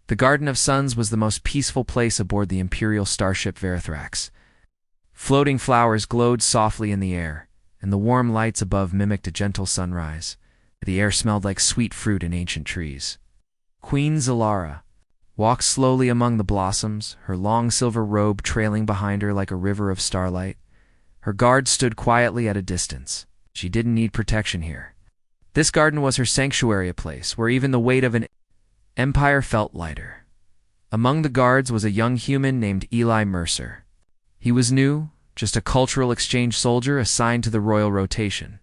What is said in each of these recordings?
The Garden of Suns was the most peaceful place aboard the Imperial starship Verithrax. Floating flowers glowed softly in the air, and the warm lights above mimicked a gentle sunrise. The air smelled like sweet fruit and ancient trees. Queen Zalara walked slowly among the blossoms, her long silver robe trailing behind her like a river of starlight. Her guards stood quietly at a distance. She didn't need protection here. This garden was her sanctuary, a place where even the weight of an empire felt lighter. Among the guards was a young human named Eli Mercer. He was new, just a cultural exchange soldier assigned to the royal rotation.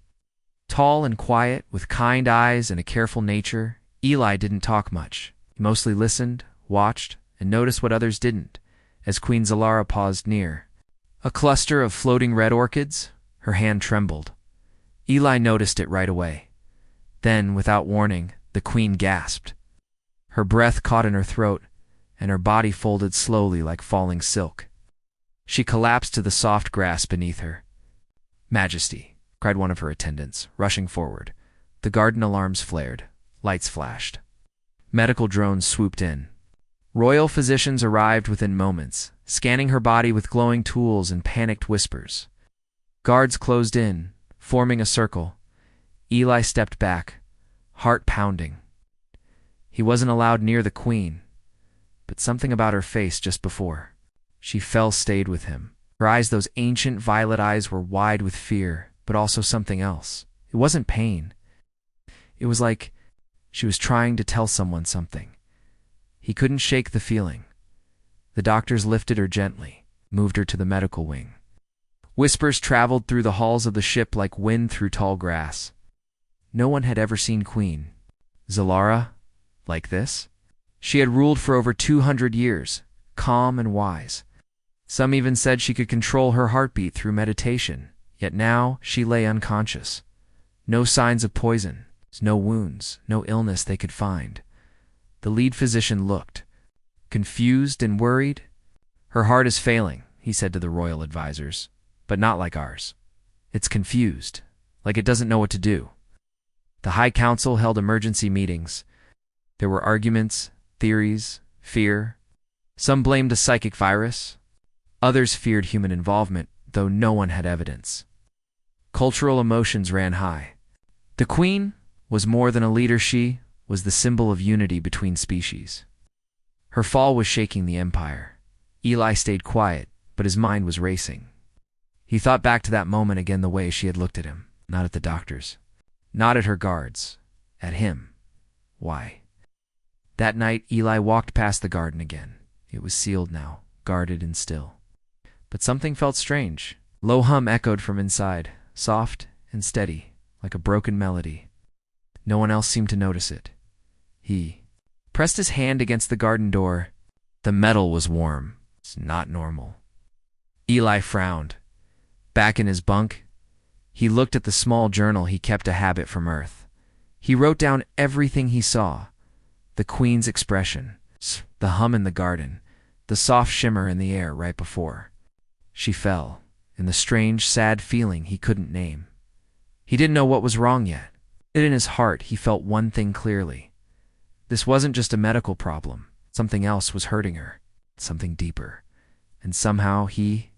Tall and quiet, with kind eyes and a careful nature, Eli didn't talk much. He mostly listened, watched, and noticed what others didn't. As Queen Zalara paused near a cluster of floating red orchids, her hand trembled. Eli noticed it right away. Then, without warning, the queen gasped. Her breath caught in her throat, and her body folded slowly like falling silk. She collapsed to the soft grass beneath her. "Majesty," cried one of her attendants, rushing forward. The garden alarms flared. Lights flashed. Medical drones swooped in. Royal physicians arrived within moments, scanning her body with glowing tools and panicked whispers. Guards closed in, forming a circle. Eli stepped back, heart pounding. He wasn't allowed near the queen, but something about her face just before she fell stayed with him. Her eyes, those ancient violet eyes, were wide with fear, but also something else. It wasn't pain. It was like she was trying to tell someone something. He couldn't shake the feeling. The doctors lifted her gently, moved her to the medical wing. Whispers traveled through the halls of the ship like wind through tall grass. No one had ever seen Queen Zalara like this. She had ruled for over 200 years, calm and wise. Some even said she could control her heartbeat through meditation, yet now she lay unconscious. No signs of poison, no wounds, no illness they could find. The lead physician looked, confused and worried. "Her heart is failing," he said to the royal advisors, "but not like ours. It's confused, like it doesn't know what to do." The High Council held emergency meetings. There were arguments, theories, fear. Some blamed a psychic virus. Others feared human involvement, though no one had evidence. Cultural emotions ran high. The queen was more than a leader. She was the symbol of unity between species. Her fall was shaking the empire. Eli stayed quiet, but his mind was racing. He thought back to that moment again, the way she had looked at him, not at the doctors, not at her guards, at him. Why? That night, Eli walked past the garden again. It was sealed now, guarded and still. But something felt strange. Low hum echoed from inside, soft and steady, like a broken melody. No one else seemed to notice it. He pressed his hand against the garden door. The metal was warm. It's not normal. Eli frowned. Back in his bunk, he looked at the small journal he kept, a habit from Earth. He wrote down everything he saw. The queen's expression, the hum in the garden, the soft shimmer in the air right before she fell, and the strange, sad feeling he couldn't name. He didn't know what was wrong yet. Yet in his heart, he felt one thing clearly. This wasn't just a medical problem. Something else was hurting her, something deeper. And somehow he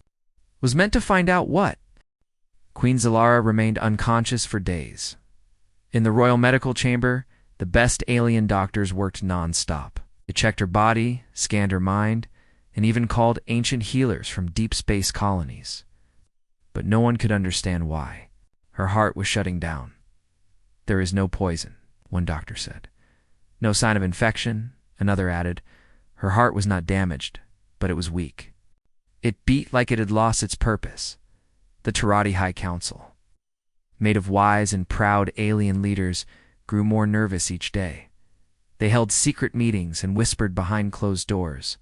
was meant to find out what. Queen Zalara remained unconscious for days. In the royal medical chamber, the best alien doctors worked non-stop. They checked her body, scanned her mind, and even called ancient healers from deep space colonies. But no one could understand why. Her heart was shutting down. "There is no poison," one doctor said. "No sign of infection," another added. Her heart was not damaged, but it was weak. It beat like it had lost its purpose. The Tirati High Council, made of wise and proud alien leaders, grew more nervous each day. They held secret meetings and whispered behind closed doors.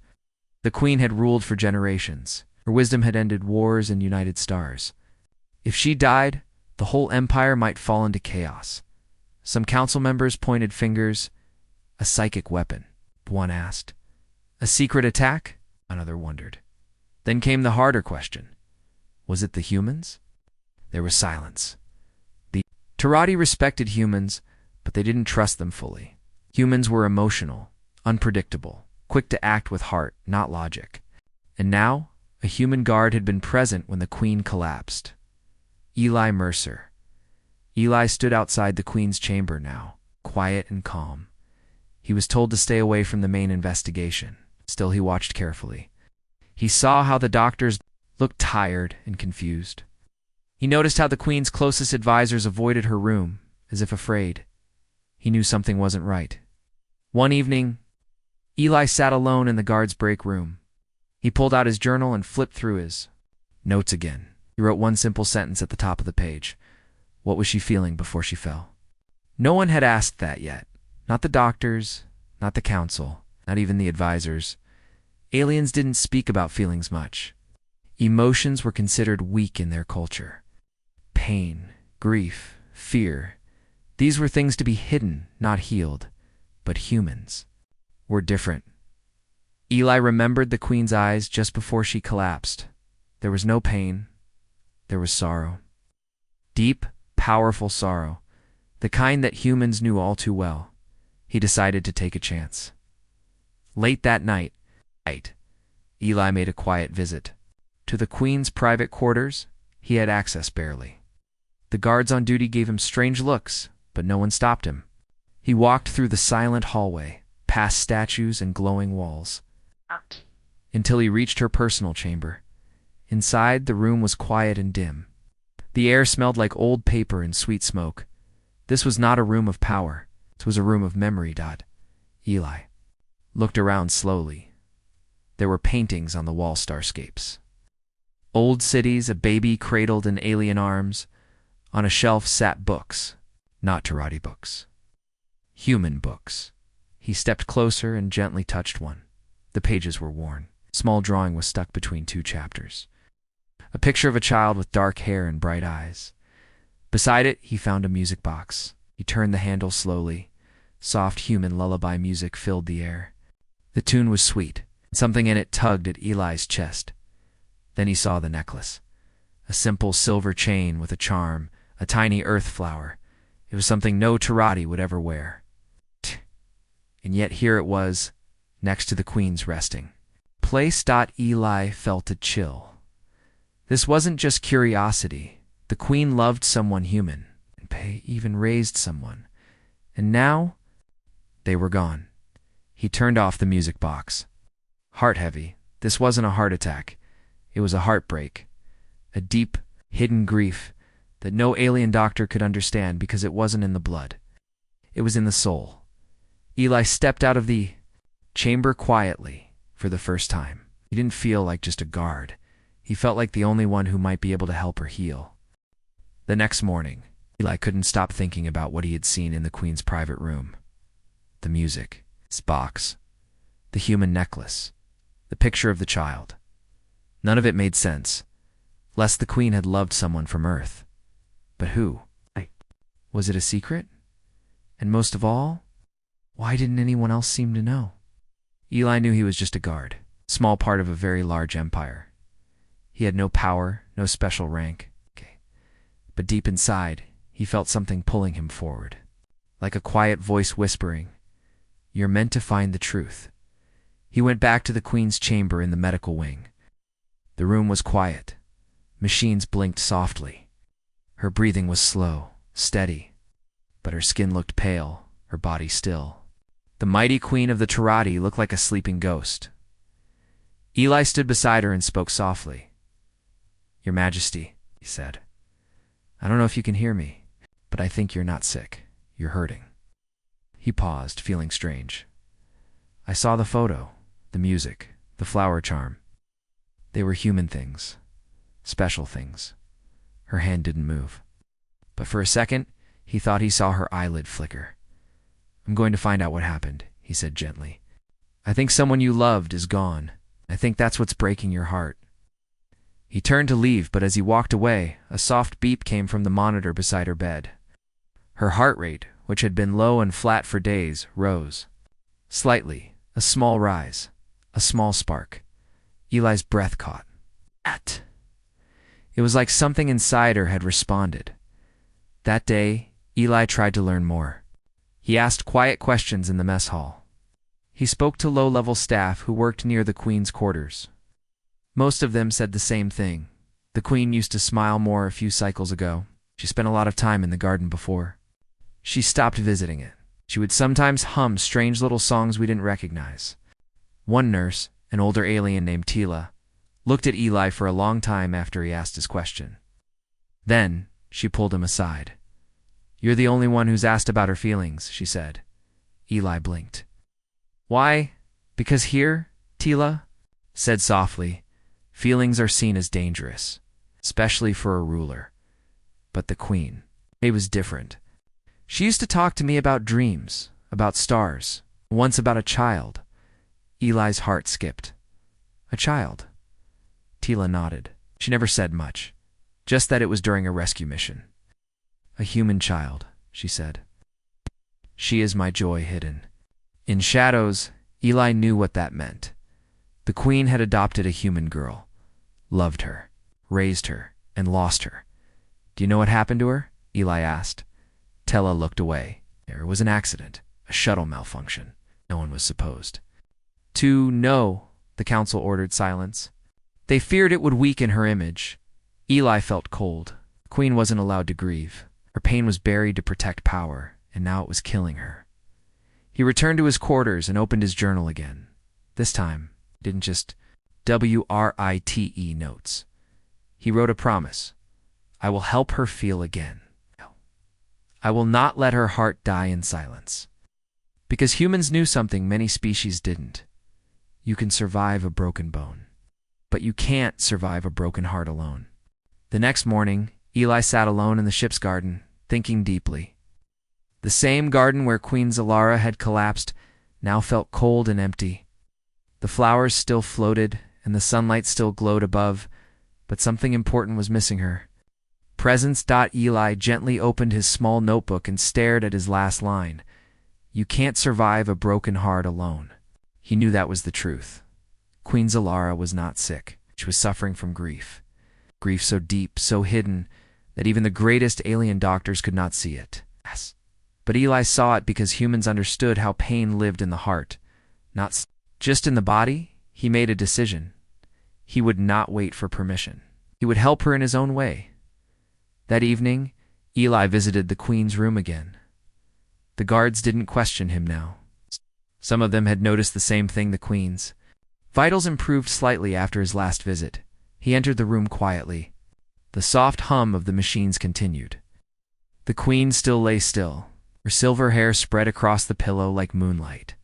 The queen had ruled for generations. Her wisdom had ended wars and united stars. If she died, the whole empire might fall into chaos. Some council members pointed fingers. A psychic weapon, one asked. A secret attack? Another wondered. Then came the harder question. Was it the humans? There was silence. The Tirati respected humans, but they didn't trust them fully. Humans were emotional, unpredictable, quick to act with heart, not logic. And now, a human guard had been present when the queen collapsed. Eli Mercer. Eli stood outside the queen's chamber now, quiet and calm. He was told to stay away from the main investigation. Still, he watched carefully. He saw how the doctors looked tired and confused. He noticed how the queen's closest advisors avoided her room, as if afraid. He knew something wasn't right. One evening, Eli sat alone in the guard's break room. He pulled out his journal and flipped through his notes again. He wrote one simple sentence at the top of the page. What was she feeling before she fell? No one had asked that yet. Not the doctors, not the council, not even the advisors. Aliens didn't speak about feelings much. Emotions were considered weak in their culture. Pain, grief, fear. These were things to be hidden, not healed. But humans were different. Eli remembered the queen's eyes just before she collapsed. There was no pain. There was sorrow. Deep, powerful sorrow. The kind that humans knew all too well. He decided to take a chance. Late that night, Eli made a quiet visit. To the queen's private quarters, he had access barely. The guards on duty gave him strange looks, but no one stopped him. He walked through the silent hallway, past statues and glowing walls, until he reached her personal chamber. Inside, the room was quiet and dim. The air smelled like old paper and sweet smoke. This was not a room of power. It was a room of memory. Eli looked around slowly. There were paintings on the wall, starscapes. Old cities, a baby cradled in alien arms. On a shelf sat books, not Tarati books. Human books. He stepped closer and gently touched one. The pages were worn. A small drawing was stuck between two chapters. A picture of a child with dark hair and bright eyes. Beside it, he found a music box. He turned the handle slowly. Soft human lullaby music filled the air. The tune was sweet. Something in it tugged at Eli's chest. Then he saw the necklace. A simple silver chain with a charm, a tiny earth flower. It was something no Tarati would ever wear. And yet here it was, next to the queen's resting place. Eli felt a chill. This wasn't just curiosity. The queen loved someone human, and even raised someone. And now, they were gone. He turned off the music box. Heart heavy. This wasn't a heart attack. It was a heartbreak. A deep, hidden grief that no alien doctor could understand because it wasn't in the blood. It was in the soul. Eli stepped out of the chamber quietly for the first time. He didn't feel like just a guard. He felt like the only one who might be able to help her heal. The next morning, Eli couldn't stop thinking about what he had seen in the queen's private room. The music, his box, the human necklace, the picture of the child. None of it made sense, lest the queen had loved someone from Earth. But who? Was it a secret? And most of all, why didn't anyone else seem to know? Eli knew he was just a guard, small part of a very large empire. He had no power, no special rank. But deep inside, he felt something pulling him forward. Like a quiet voice whispering, "You're meant to find the truth." He went back to the queen's chamber in the medical wing. The room was quiet. Machines blinked softly. Her breathing was slow, steady, but her skin looked pale, her body still. The mighty queen of the Tarati looked like a sleeping ghost. Eli stood beside her and spoke softly. "Your Majesty," he said, "I don't know if you can hear me, but I think you're not sick. You're hurting." He paused, feeling strange. I saw the photo, the music, the flower charm. They were human things, special things. Her hand didn't move. But for a second, he thought he saw her eyelid flicker. "I'm going to find out what happened," he said gently. "I think someone you loved is gone. I think that's what's breaking your heart." He turned to leave, but as he walked away, a soft beep came from the monitor beside her bed. Her heart rate, which had been low and flat for days, rose. Slightly, a small rise, a small spark. Eli's breath caught. It was like something inside her had responded. That day, Eli tried to learn more. He asked quiet questions in the mess hall. He spoke to low-level staff who worked near the Queen's quarters. Most of them said the same thing. The Queen used to smile more a few cycles ago. She spent a lot of time in the garden before. She stopped visiting it. She would sometimes hum strange little songs we didn't recognize. One nurse, an older alien named Tila, looked at Eli for a long time after he asked his question. Then, she pulled him aside. "You're the only one who's asked about her feelings," she said. Eli blinked. "Why? Because here," Tila said softly, "feelings are seen as dangerous, especially for a ruler. But the Queen, it was different. She used to talk to me about dreams, about stars, once about a child." Eli's heart skipped. "A child?" Tila nodded. She never said much, just that it was during a rescue mission. "A human child," she said. "She is my joy hidden." In shadows, Eli knew what that meant. The Queen had adopted a human girl, loved her, raised her, and lost her. "Do you know what happened to her?" Eli asked. Tella looked away. There was an accident, a shuttle malfunction. No one was supposed to know. The council ordered silence. They feared it would weaken her image. Eli felt cold. The Queen wasn't allowed to grieve. Her pain was buried to protect power, and now it was killing her. He returned to his quarters and opened his journal again. This time, he didn't just WRITE notes. He wrote a promise. "I will help her feel again. I will not let her heart die in silence." Because humans knew something many species didn't. You can survive a broken bone, but you can't survive a broken heart alone. The next morning, Eli sat alone in the ship's garden, thinking deeply. The same garden where Queen Zalara had collapsed now felt cold and empty. The flowers still floated, and the sunlight still glowed above, but something important was missing her. Presence. Eli gently opened his small notebook and stared at his last line. "You can't survive a broken heart alone." He knew that was the truth. Queen Zalara was not sick. She was suffering from grief. Grief so deep, so hidden, that even the greatest alien doctors could not see it. Yes. But Eli saw it because humans understood how pain lived in the heart, not just in the body. He made a decision. He would not wait for permission. He would help her in his own way. That evening, Eli visited the Queen's room again. The guards didn't question him now. Some of them had noticed the same thing the Queen's. Vitals improved slightly after his last visit. He entered the room quietly. The soft hum of the machines continued. The Queen still lay still, her silver hair spread across the pillow like moonlight.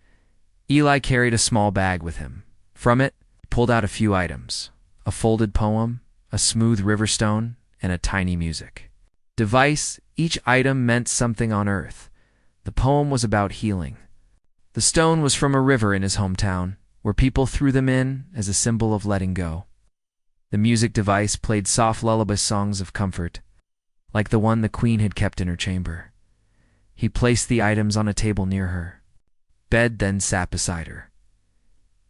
Eli carried a small bag with him. From it, he pulled out a few items: a folded poem, a smooth river stone, and a tiny music device. Each item meant something on Earth. The poem was about healing. The stone was from a river in his hometown, where people threw them in as a symbol of letting go. The music device played soft lullaby songs of comfort, like the one the Queen had kept in her chamber. He placed the items on a table near her. Bed then sat beside her.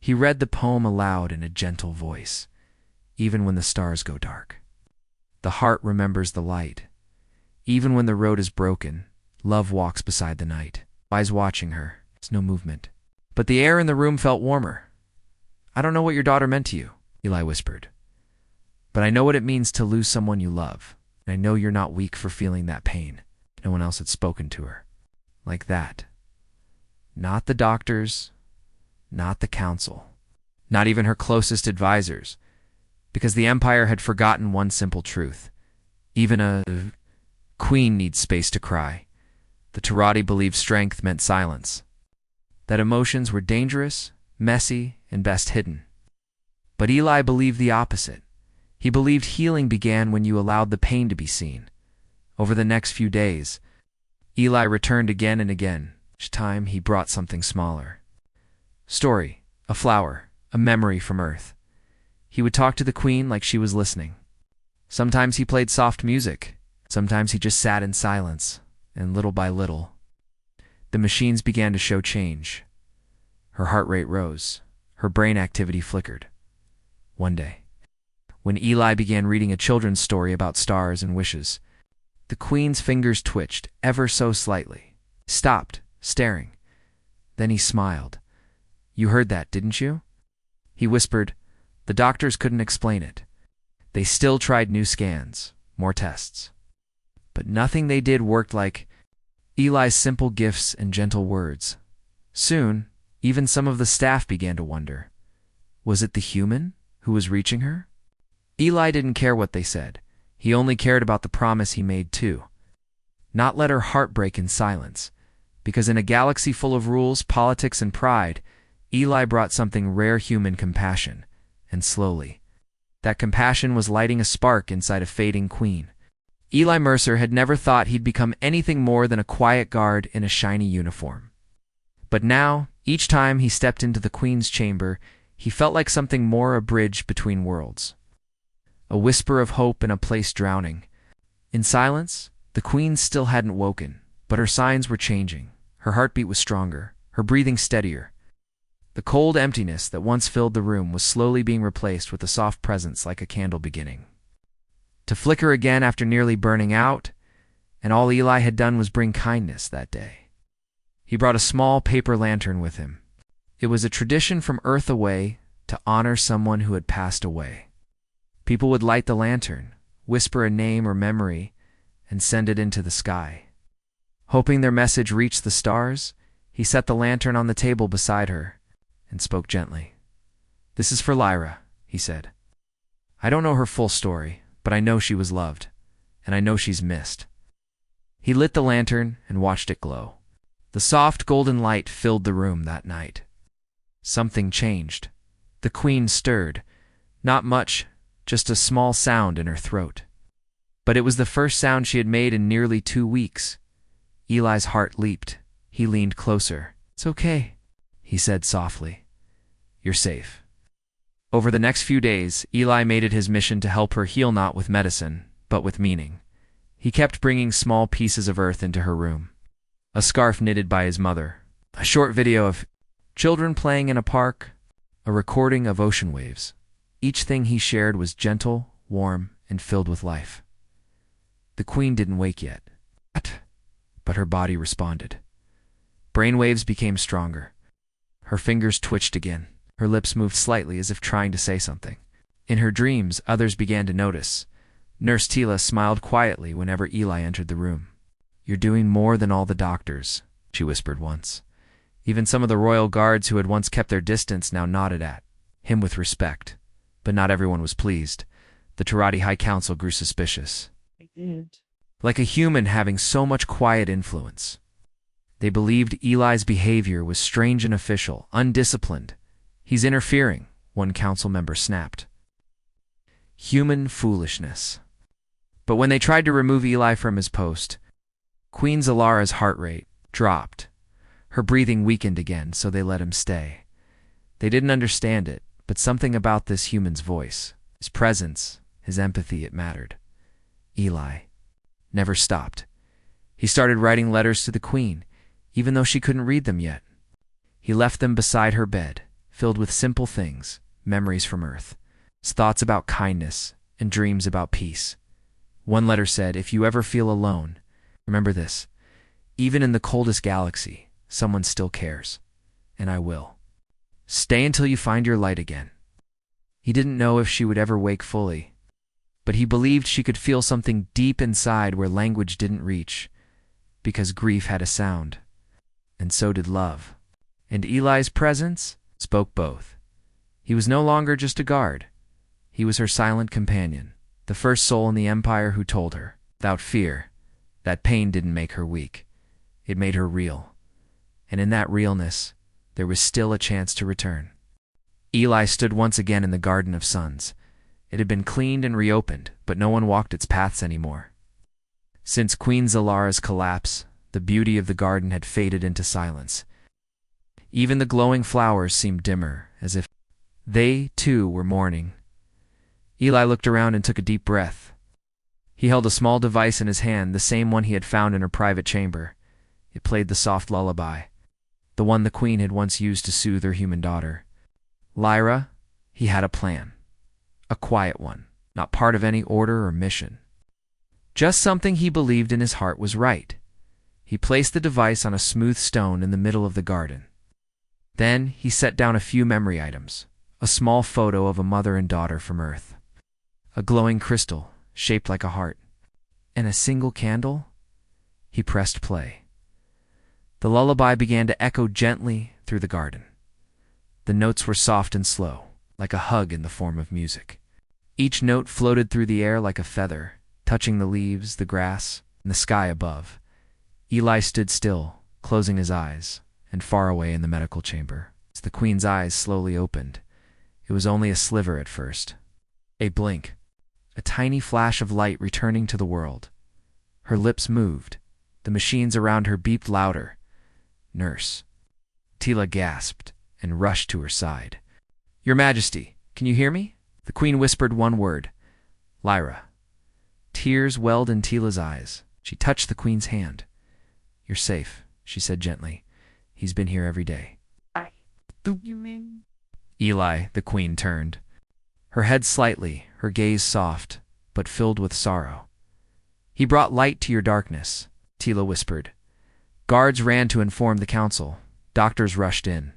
He read the poem aloud in a gentle voice. "Even when the stars go dark, the heart remembers the light. Even when the road is broken, love walks beside the night." Eyes watching her. There's no movement. But the air in the room felt warmer. "I don't know what your daughter meant to you," Eli whispered. "But I know what it means to lose someone you love. And I know you're not weak for feeling that pain." No one else had spoken to her like that. Not the doctors, not the council, not even her closest advisors. Because the Empire had forgotten one simple truth. Even a queen needs space to cry. The Terati believed strength meant silence. That emotions were dangerous, messy, and best hidden. But Eli believed the opposite. He believed healing began when you allowed the pain to be seen. Over the next few days, Eli returned again and again. Each time he brought something smaller. Story, a flower, a memory from Earth. He would talk to the Queen like she was listening. Sometimes he played soft music. Sometimes he just sat in silence, and little by little, the machines began to show change. Her heart rate rose. Her brain activity flickered. One day, when Eli began reading a children's story about stars and wishes, the Queen's fingers twitched ever so slightly. Stopped, staring. Then he smiled. You heard that, didn't you? He whispered. The doctors couldn't explain it. They still tried new scans, more tests. But nothing they did worked like Eli's simple gifts and gentle words. Soon, even some of the staff began to wonder. Was it the human who was reaching her? Eli didn't care what they said. He only cared about the promise he made too. Not let her heart break in silence. Because in a galaxy full of rules, politics, and pride, Eli brought something rare: human compassion. And slowly, that compassion was lighting a spark inside a fading queen. Eli Mercer had never thought he'd become anything more than a quiet guard in a shiny uniform. But now, each time he stepped into the queen's chamber, he felt like something more: a bridge between worlds. A whisper of hope in a place drowning. In silence, the queen still hadn't woken, but her signs were changing. Her heartbeat was stronger, her breathing steadier. The cold emptiness that once filled the room was slowly being replaced with a soft presence, like a candle beginning to flicker again after nearly burning out, and all Eli had done was bring kindness that day. He brought a small paper lantern with him. It was a tradition from Earth away to honor someone who had passed away. People would light the lantern, whisper a name or memory, and send it into the sky. Hoping their message reached the stars, he set the lantern on the table beside her and spoke gently. "This is for Lyra," he said. "I don't know her full story, but I know she was loved, and I know she's missed." He lit the lantern and watched it glow. The soft golden light filled the room that night. Something changed. The queen stirred. Not much, just a small sound in her throat. But it was the first sound she had made in nearly 2 weeks. Eli's heart leaped. He leaned closer. "It's okay," he said softly. "You're safe." Over the next few days, Eli made it his mission to help her heal, not with medicine, but with meaning. He kept bringing small pieces of earth into her room. A scarf knitted by his mother, a short video of children playing in a park, a recording of ocean waves. Each thing he shared was gentle, warm, and filled with life. The queen didn't wake yet, but her body responded. Brainwaves became stronger. Her fingers twitched again. Her lips moved slightly as if trying to say something. In her dreams, others began to notice. Nurse Tila smiled quietly whenever Eli entered the room. "You're doing more than all the doctors," she whispered once. Even some of the royal guards who had once kept their distance now nodded at him with respect. But not everyone was pleased. The Tirati High Council grew suspicious. Like a human having so much quiet influence. They believed Eli's behavior was strange and official, undisciplined. "He's interfering," one council member snapped. Human foolishness. But when they tried to remove Eli from his post, Queen Zalara's heart rate dropped. Her breathing weakened again, so they let him stay. They didn't understand it, but something about this human's voice, his presence, his empathy, it mattered. Eli never stopped. He started writing letters to the queen, even though she couldn't read them yet. He left them beside her bed, filled with simple things, memories from Earth, thoughts about kindness, and dreams about peace. One letter said, "If you ever feel alone, remember this. Even in the coldest galaxy, someone still cares. And I will. Stay until you find your light again." He didn't know if she would ever wake fully, but he believed she could feel something deep inside where language didn't reach, because grief had a sound, and so did love. And Eli's presence spoke both. He was no longer just a guard. He was her silent companion, the first soul in the Empire who told her, without fear, that pain didn't make her weak. It made her real. And in that realness, there was still a chance to return. Eli stood once again in the Garden of Suns. It had been cleaned and reopened, but no one walked its paths anymore. Since Queen Zalara's collapse, the beauty of the garden had faded into silence. Even the glowing flowers seemed dimmer, as if they, too, were mourning. Eli looked around and took a deep breath. He held a small device in his hand, the same one he had found in her private chamber. It played the soft lullaby, the one the queen had once used to soothe her human daughter. Lyra, he had a plan. A quiet one, not part of any order or mission. Just something he believed in his heart was right. He placed the device on a smooth stone in the middle of the garden. Then he set down a few memory items, a small photo of a mother and daughter from Earth, a glowing crystal shaped like a heart, and a single candle. He pressed play. The lullaby began to echo gently through the garden. The notes were soft and slow, like a hug in the form of music. Each note floated through the air like a feather, touching the leaves, the grass, and the sky above. Eli stood still, closing his eyes, and far away in the medical chamber, as the Queen's eyes slowly opened. It was only a sliver at first. A blink, a tiny flash of light returning to the world. Her lips moved. The machines around her beeped louder. "Nurse." Tila gasped and rushed to her side. "Your Majesty, can you hear me?" The Queen whispered one word. "Lyra." Tears welled in Tila's eyes. She touched the Queen's hand. "You're safe," she said gently. "He's been here every day." You mean? Eli, the Queen, turned. Her head slightly, her gaze soft, but filled with sorrow. "He brought light to your darkness," Tila whispered. Guards ran to inform the council. Doctors rushed in.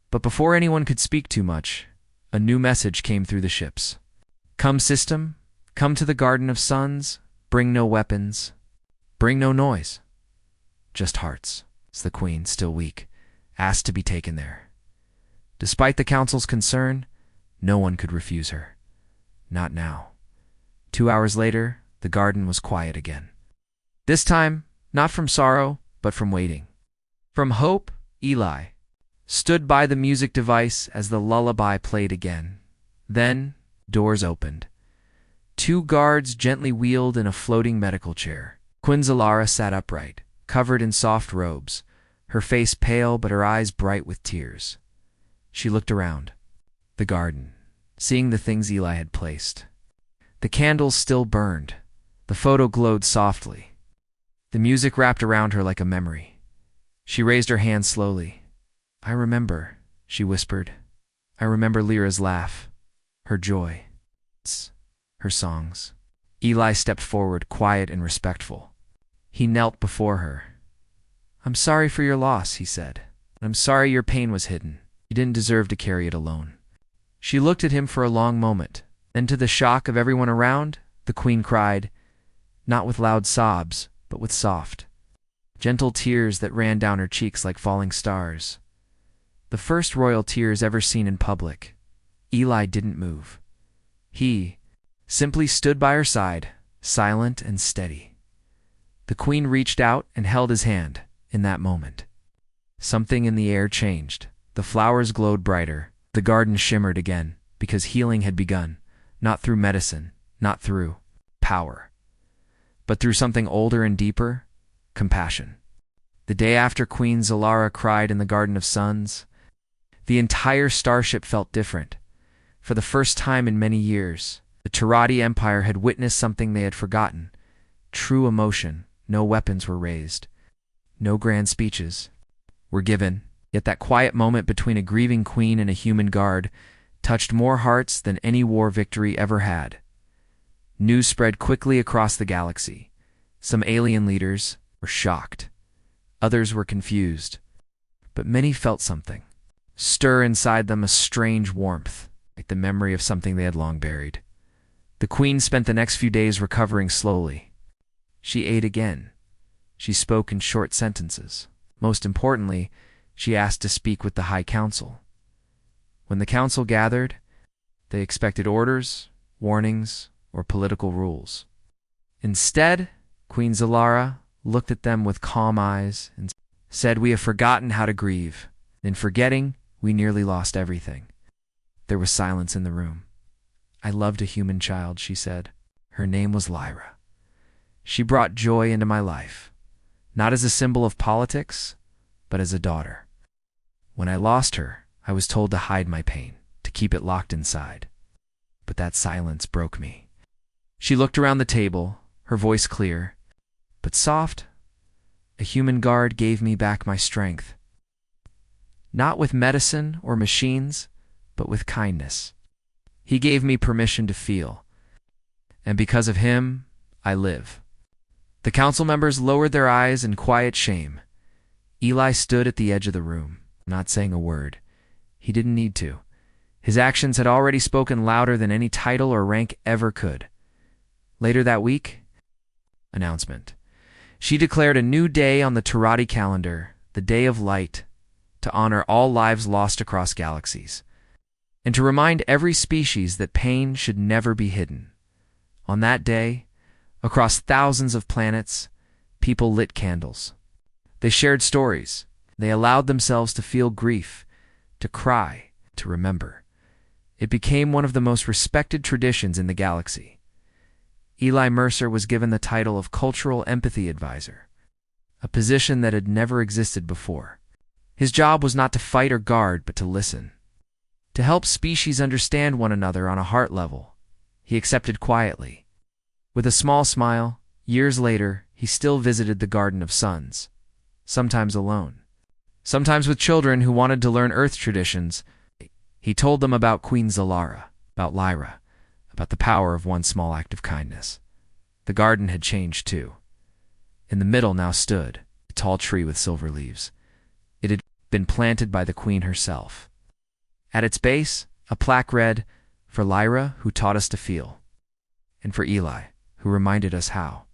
But before anyone could speak too much, a new message came through the ships. "Come, system, come to the Garden of Suns. Bring no weapons. Bring no noise. Just hearts," as the Queen, still weak, asked to be taken there. Despite the council's concern, no one could refuse her. Not now. 2 hours later, the garden was quiet again. This time, not from sorrow, but from waiting. From hope, Eli stood by the music device as the lullaby played again. Then, doors opened. 2 guards gently wheeled in a floating medical chair. Queen Zalara sat upright, covered in soft robes, her face pale but her eyes bright with tears. She looked around. The garden, seeing the things Eli had placed. The candles still burned. The photo glowed softly. The music wrapped around her like a memory. She raised her hand slowly. "I remember," she whispered. "I remember Lyra's laugh, her joy, her songs." Eli stepped forward, quiet and respectful. He knelt before her. "I'm sorry for your loss," he said. "I'm sorry your pain was hidden. You didn't deserve to carry it alone." She looked at him for a long moment. Then, to the shock of everyone around, the Queen cried, not with loud sobs, but with soft, gentle tears that ran down her cheeks like falling stars. The first royal tears ever seen in public. Eli didn't move. He simply stood by her side, silent and steady. The Queen reached out and held his hand in that moment. Something in the air changed. The flowers glowed brighter. The garden shimmered again, because healing had begun, not through medicine, not through power, but through something older and deeper, compassion. The day after Queen Zalara cried in the Garden of Suns, the entire starship felt different. For the first time in many years, the Tirati Empire had witnessed something they had forgotten. True emotion. No weapons were raised. No grand speeches were given. Yet that quiet moment between a grieving queen and a human guard touched more hearts than any war victory ever had. News spread quickly across the galaxy. Some alien leaders were shocked. Others were confused. But many felt something stir inside them, a strange warmth, like the memory of something they had long buried. The Queen spent the next few days recovering slowly. She ate again. She spoke in short sentences. Most importantly, she asked to speak with the High Council. When the council gathered, they expected orders, warnings, or political rules. Instead, Queen Zalara looked at them with calm eyes and said, "We have forgotten how to grieve. In forgetting, we nearly lost everything." There was silence in the room. "I loved a human child," she said. "Her name was Lyra. She brought joy into my life, not as a symbol of politics, but as a daughter. When I lost her, I was told to hide my pain, to keep it locked inside. But that silence broke me." She looked around the table, her voice clear, but soft. "A human guard gave me back my strength. Not with medicine or machines, but with kindness. He gave me permission to feel. And because of him, I live." The council members lowered their eyes in quiet shame. Eli stood at the edge of the room. not saying a word. He didn't need to. His actions had already spoken louder than any title or rank ever could. Later that week, announcement. She declared a new day on the Tarati calendar, the Day of Light, to honor all lives lost across galaxies, and to remind every species that pain should never be hidden. On that day, across thousands of planets, people lit candles. They shared stories. They allowed themselves to feel grief, to cry, to remember. It became one of the most respected traditions in the galaxy. Eli Mercer was given the title of Cultural Empathy Advisor, a position that had never existed before. His job was not to fight or guard, but to listen, to help species understand one another on a heart level. He accepted quietly. With a small smile, years later, he still visited the Garden of Suns, sometimes alone, sometimes with children who wanted to learn Earth traditions. He told them about Queen Zalara, about Lyra, about the power of one small act of kindness. The garden had changed too. In the middle now stood a tall tree with silver leaves. It had been planted by the queen herself. At its base, a plaque read, "For Lyra, who taught us to feel," and for Eli, who reminded us how.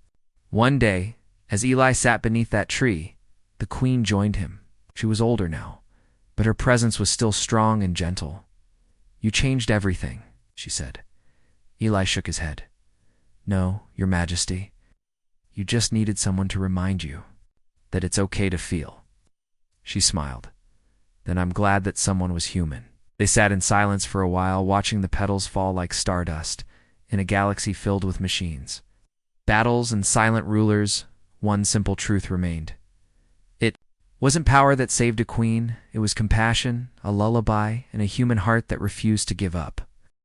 One day, as Eli sat beneath that tree, the queen joined him. She was older now, but her presence was still strong and gentle. "You changed everything," she said. Eli shook his head. "No, Your Majesty. You just needed someone to remind you that it's okay to feel." She smiled. "Then I'm glad that someone was human." They sat in silence for a while, watching the petals fall like stardust in a galaxy filled with machines. Battles and silent rulers, one simple truth remained. It wasn't power that saved a queen, it was compassion, a lullaby, and a human heart that refused to give up.